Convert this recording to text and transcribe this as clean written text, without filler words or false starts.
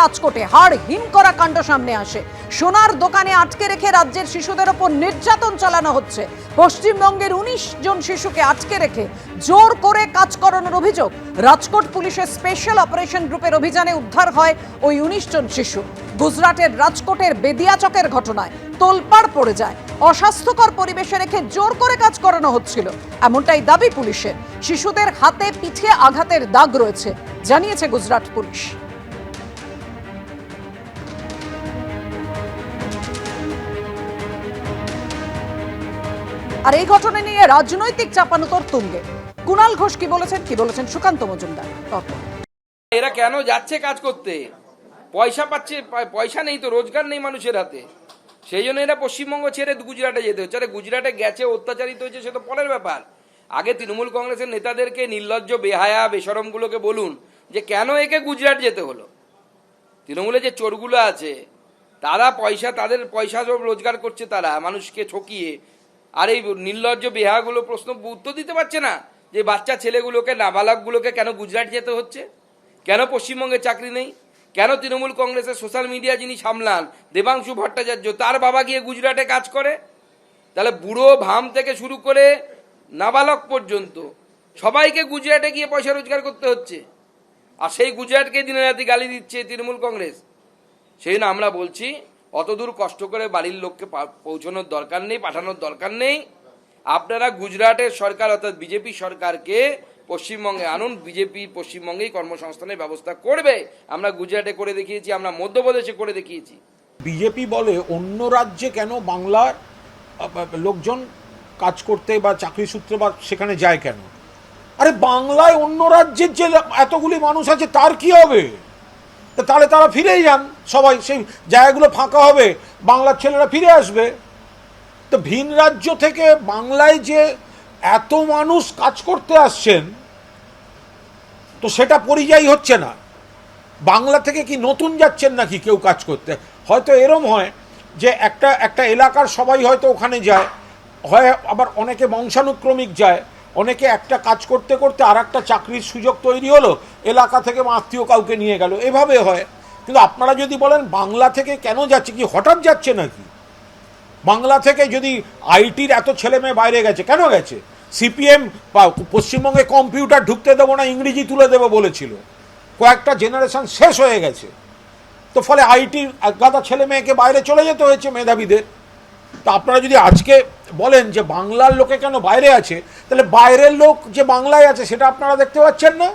রাজকোটে হাড় হিম করা কাণ্ড সামনে আসে। সোনার দোকানে আটকে রেখে রাজ্যের শিশুদের ওপর নির্যাতন চালানো হচ্ছে। পশ্চিমবঙ্গের 19 জন শিশুকে আটকে রেখে জোর করে কাজ করানোর অভিযোগ। রাজকোট পুলিশের স্পেশাল অপারেশন গ্রুপের অভিযানে উদ্ধার হয় ওই 19 জন শিশু। গুজরাটের রাজকোটের বেদিয়াচকের ঘটনায় তোলপাড় পড়ে যায়। অস্বাস্থ্যকর পরিবেশে রেখে জোর করে কাজ করানো হচ্ছিল, এমনটাই দাবি পুলিশের। শিশুদের হাতে পিঠে আঘাতের দাগ রয়েছে, জানিয়েছে গুজরাট পুলিশ। আর এই ঘটনা নিয়ে রাজনৈতিক চাপানুতোর তুঙ্গে। কুণাল ঘোষ কি বলেছেন সুকান্ত মজুমদার। এরা কেন যাচ্ছে কাজ করতে? পয়সা পাচ্ছে, পয়সা নেই তো, রোজগার নেই মানুষের হাতে, সেই জন্য এরা পশ্চিমবঙ্গ ছেড়ে গুজরাটে যেতে হচ্ছে। আরে গুজরাটে গেছে, অত্যাচারিত হয়েছে, সে তো পরের ব্যাপার। আগে তৃণমূল কংগ্রেসের নেতাদেরকে, নির্লজ্জ বেহায়া বেশরমগুলোকে বলুন যে কেন একে গুজরাট যেতে হলো। তৃণমূলে যে চোরগুলো আছে তারা তাদের পয়সা সব রোজগার করছে, তারা মানুষকে ঠকিয়ে। আর এই নির্লজ্জ বেহাগুলো প্রশ্ন উত্তর দিতে পারছে না যে বাচ্চা ছেলেগুলোকে, নাবালকগুলোকে কেন গুজরাট যেতে হচ্ছে, কেন পশ্চিমবঙ্গে চাকরি নেই, কেন তৃণমূল কংগ্রেসের সোশ্যাল মিডিয়া যিনি সামলান দেবাংশু ভট্টাচার্য, তার বাবা গিয়ে গুজরাটে কাজ করে। তাহলে বুড়ো ভাম থেকে শুরু করে নাবালক পর্যন্ত সবাইকে গুজরাটে গিয়ে পয়সা রোজগার করতে হচ্ছে। আর সেই গুজরাটকে দিনে রাতে গালি দিচ্ছে তৃণমূল কংগ্রেস। সেই জন্য আমরা বলছি, অতদূর কষ্ট করে বাড়ির লোককে পৌঁছানোর দরকার নেই, পাঠানোর দরকার নেই। আপনারা গুজরাটের সরকার অর্থাৎ বিজেপি সরকারকে পশ্চিমবঙ্গে আনুন, বিজেপি পশ্চিমবঙ্গেই কর্মসংস্থানের ব্যবস্থা করবে। আমরা গুজরাটে করে দেখিয়েছি, আমরা মধ্যপ্রদেশে করে দেখিয়েছি। বিজেপি বলে অন্য রাজ্যে কেন বাংলার লোকজন কাজ করতে বা চাকরি সূত্রে বা সেখানে যায় কেন? আরে বাংলায় অন্য রাজ্যের যে এতগুলি মানুষ আছে তার কি হবে? তাহলে তারা ফিরেই যান, সবাই সেই জায়গাগুলো ফাঁকা হবে, বাংলার ছেলেরা ফিরে আসবে। তো ভিন রাজ্য থেকে বাংলায় যে এত মানুষ কাজ করতে আসছেন, তো সেটা পরিযায়ী হচ্ছে না। বাংলা থেকে কি নতুন যাচ্ছেন নাকি কেউ কাজ করতে? হয়তো এরম হয় যে একটা এলাকার সবাই হয়তো ওখানে যায়, হয় আবার অনেকে বংশানুক্রমিক যায়, অনেকে একটা কাজ করতে করতে আর একটা চাকরির সুযোগ তৈরি হলো, এলাকা থেকে আত্মীয় কাউকে নিয়ে গেল, এভাবে হয়। কিন্তু আপনারা যদি বলেন বাংলা থেকে কেন যাচ্ছে, কি হঠাৎ যাচ্ছে নাকি? বাংলা থেকে যদি আইটির এত ছেলে মেয়ে বাইরে গেছে, কেন গেছে? সিপিএম পশ্চিমবঙ্গে কম্পিউটার ঢুকতে দেবো না, ইংরেজি তুলে দেবো বলেছিল, কয়েকটা জেনারেশন শেষ হয়ে গেছে। তো ফলে আইটির গাদা ছেলে মেয়েকে বাইরে চলে যেতে হয়েছে মেধাবীদের। তা আপনারা যদি আজকে বলেন যে বাংলার লোকে কেন বাইরে আছে, তাহলে বাইরের লোক যে বাংলায় আছে সেটা আপনারা দেখতে পাচ্ছেন না।